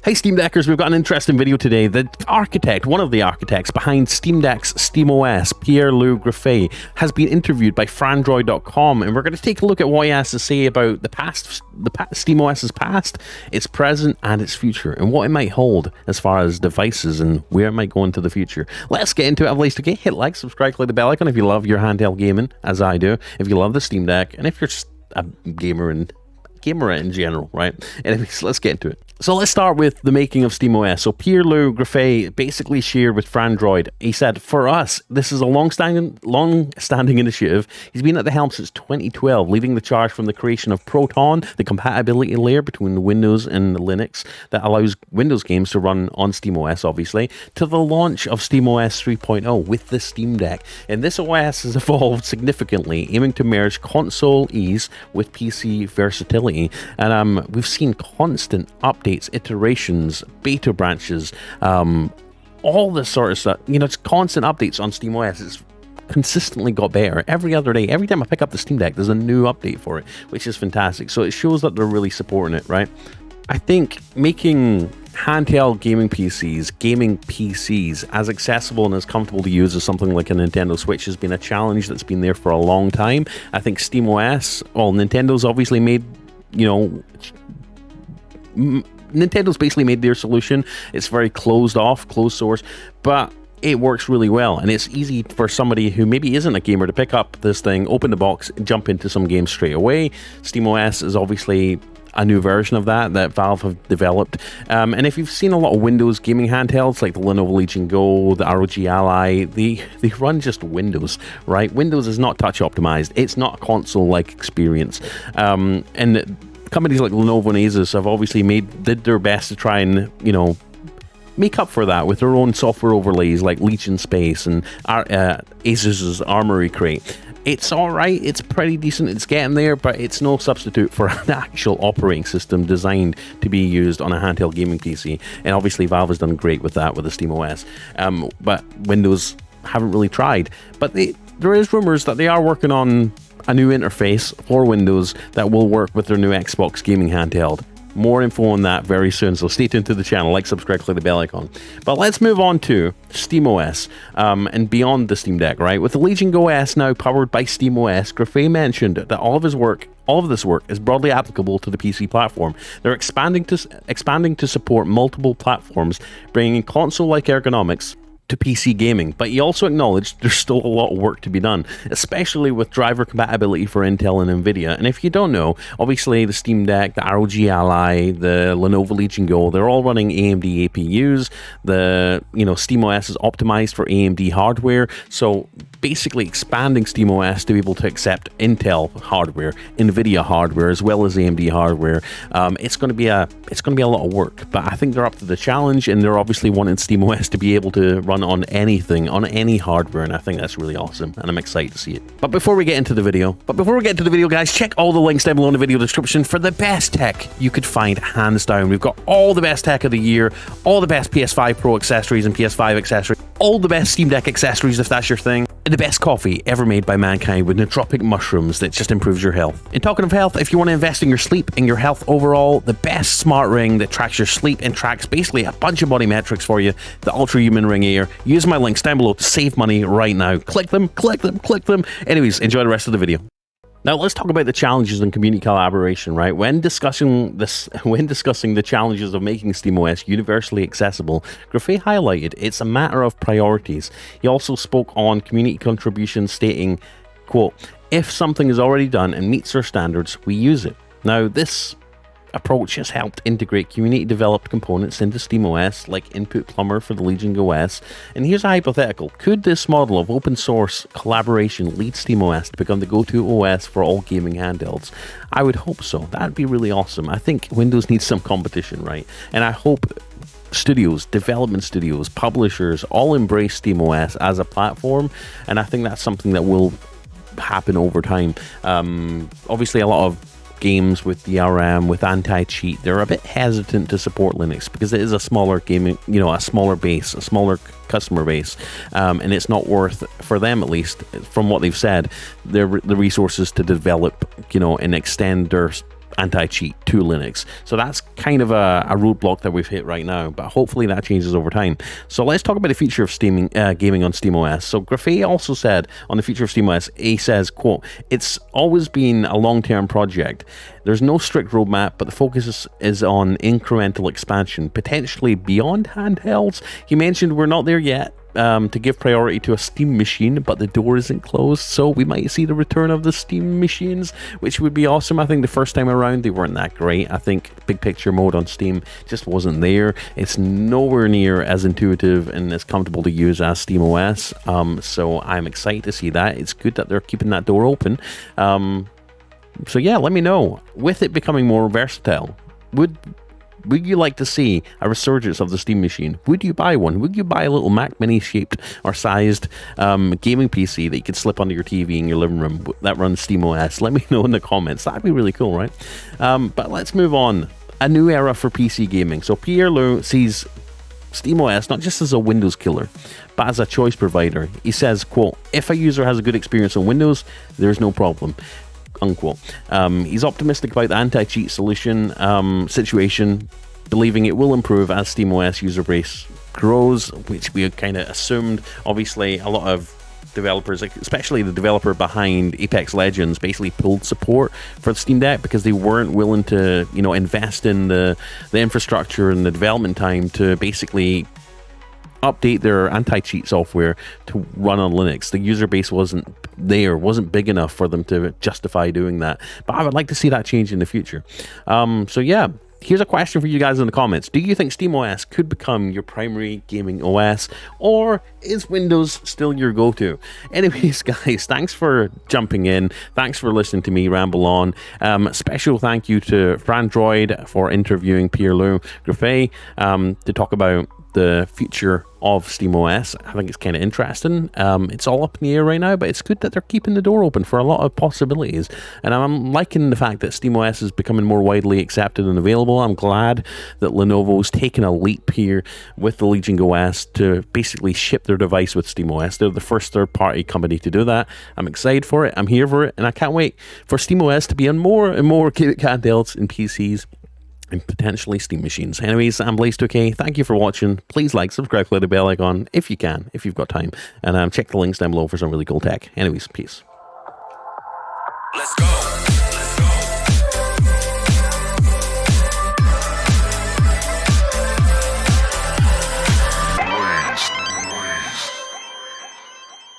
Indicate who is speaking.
Speaker 1: Hey Steam Deckers, we've got an interesting video today. The architect, one of the architects behind Steam Deck's SteamOS, Pierre-Loup Griffais, has been interviewed by frandroid.com, and we're going to take a look at what he has to say about the past, SteamOS's past, its present, and its future, and what it might hold as far as devices and where it might go into the future. Let's get into it. At least, okay, hit like, subscribe, click the bell icon if you love your handheld gaming, as I do, if you love the Steam Deck, and if you're just a gamer in general, right? Anyways, let's get into it. So let's start with the making of SteamOS. So Pierre-Loup Griffais basically shared with Frandroid. He said, "For us, this is a long-standing initiative. He's been at the helm since 2012, leading the charge from the creation of Proton, the compatibility layer between Windows and Linux that allows Windows games to run on SteamOS, obviously, to the launch of SteamOS 3.0 with the Steam Deck. And this OS has evolved significantly, aiming to merge console ease with PC versatility. And we've seen constant updates, iterations, beta branches, all this sort of stuff. You know, it's constant updates on SteamOS. It's consistently got better every other day. Every time I pick up the Steam Deck, there's a new update for it, which is fantastic. So it shows that they're really supporting it, right? I think making handheld gaming PCs as accessible and as comfortable to use as something like a Nintendo Switch has been a challenge that's been there for a long time. I think SteamOS, well, Nintendo's obviously made, you know, Nintendo's basically made their solution. It's very closed source, but it works really well, and it's easy for somebody who maybe isn't a gamer to pick up this thing, open the box, jump into some games straight away. SteamOS is obviously a new version of that Valve have developed, and if you've seen a lot of Windows gaming handhelds like the Lenovo Legion Go, the ROG Ally, they run just Windows, right? Windows is not touch optimized. It's not a console-like experience, and companies like Lenovo and Asus have obviously did their best to try and, you know, make up for that with their own software overlays like Legion Space and Asus's Armory Crate. It's all right, it's pretty decent, it's getting there, but it's no substitute for an actual operating system designed to be used on a handheld gaming PC. And obviously Valve has done great with that with the SteamOS, but Windows haven't really tried. But there is rumors that they are working on a new interface for Windows that will work with their new Xbox gaming handheld. More info on that very soon, so stay tuned to the channel, like, subscribe, click the bell icon. But let's move on to SteamOS and beyond the Steam Deck, right? With the Legion Go S now powered by SteamOS, Griffais mentioned that all of this work is broadly applicable to the PC platform. They're expanding to support multiple platforms, bringing console-like ergonomics to PC gaming, but he also acknowledged there's still a lot of work to be done, especially with driver compatibility for Intel and Nvidia. And if you don't know, obviously the Steam Deck, the ROG Ally, the Lenovo Legion Go, they're all running AMD APUs. The, you know, SteamOS is optimized for AMD hardware, so basically expanding SteamOS to be able to accept Intel hardware, Nvidia hardware, as well as AMD hardware. It's going to be a lot of work, but I think they're up to the challenge, and they're obviously wanting SteamOS to be able to run on anything, on any hardware, and I think that's really awesome, and I'm excited to see it. But before we get into the video, guys, check all the links down below in the video description for the best tech you could find, hands down. We've got all the best tech of the year, all the best PS5 Pro accessories and PS5 accessories, all the best Steam Deck accessories if that's your thing, and the best coffee ever made by mankind with nootropic mushrooms that just improves your health. And talking of health, if you want to invest in your sleep and your health overall, the best smart ring that tracks your sleep and tracks basically a bunch of body metrics for you, the Ultra Human Ring Air. Use my links down below to save money right now. Click them, click them, click them. Anyways, enjoy the rest of the video. Now let's talk about the challenges in community collaboration, right? When discussing the challenges of making SteamOS universally accessible, Griffais highlighted it's a matter of priorities. He also spoke on community contributions, stating, quote, "If something is already done and meets our standards, we use it." Now this approach has helped integrate community-developed components into SteamOS, like Input Plumber for the Legion Go S. And here's a hypothetical. Could this model of open-source collaboration lead SteamOS to become the go-to OS for all gaming handhelds? I would hope so. That'd be really awesome. I think Windows needs some competition, right? And I hope studios, development studios, publishers all embrace SteamOS as a platform, and I think that's something that will happen over time. Obviously, a lot of games with DRM, with anti-cheat, they're a bit hesitant to support Linux because it is a smaller gaming, you know, a smaller base, a smaller customer base, and it's not worth, for them at least, from what they've said, the resources to develop, you know, and extend their anti-cheat to Linux. So that's kind of a roadblock that we've hit right now, but hopefully that changes over time. So let's talk about the future of gaming on SteamOS. So Griffais also said on the future of SteamOS, he says, quote, "It's always been a long-term project. There's no strict roadmap, but the focus is on incremental expansion, potentially beyond handhelds." He mentioned we're not there yet, to give priority to a Steam machine, but the door isn't closed, so we might see the return of the Steam machines, which would be awesome. I think the first time around they weren't that great. I think big picture mode on Steam just wasn't there. It's nowhere near as intuitive and as comfortable to use as SteamOS, so I'm excited to see that. It's good that they're keeping that door open. So yeah, let me know. With it becoming more versatile, would you like to see a resurgence of the Steam machine? Would you buy one? Would you buy a little Mac Mini shaped or sized gaming PC that you could slip under your TV in your living room that runs SteamOS? Let me know in the comments. That'd be really cool, right? But let's move on. A new era for PC gaming. So Pierre-Loup sees SteamOS not just as a Windows killer, but as a choice provider. He says, quote, "If a user has a good experience on Windows, there's no problem." Unquote. He's optimistic about the anti-cheat solution situation, believing it will improve as SteamOS user base grows, which we kind of assumed. Obviously, a lot of developers, especially the developer behind Apex Legends, basically pulled support for the Steam Deck because they weren't willing to, invest in the infrastructure and the development time to basically update their anti-cheat software to run on Linux. The user base wasn't big enough for them to justify doing that. But I would like to see that change in the future. So yeah, here's a question for you guys in the comments. Do you think SteamOS could become your primary gaming OS, or is Windows still your go-to? Anyways, guys, thanks for jumping in. Thanks for listening to me ramble on. Special thank you to Frandroid for interviewing Pierre-Loup Griffais to talk about the future of SteamOS. I think it's kind of interesting. It's all up in the air right now, but it's good that they're keeping the door open for a lot of possibilities. And I'm liking the fact that SteamOS is becoming more widely accepted and available. I'm glad that Lenovo's taken a leap here with the Legion OS to basically ship their device with SteamOS. They're the first third-party company to do that. I'm excited for it. I'm here for it, and I can't wait for SteamOS to be on more and more handhelds and PCs and potentially Steam machines. Anyways, I'm Blaze2k. Thank you for watching. Please like, subscribe, click the bell icon if you can, if you've got time. And check the links down below for some really cool tech. Anyways, peace.
Speaker 2: Let's go.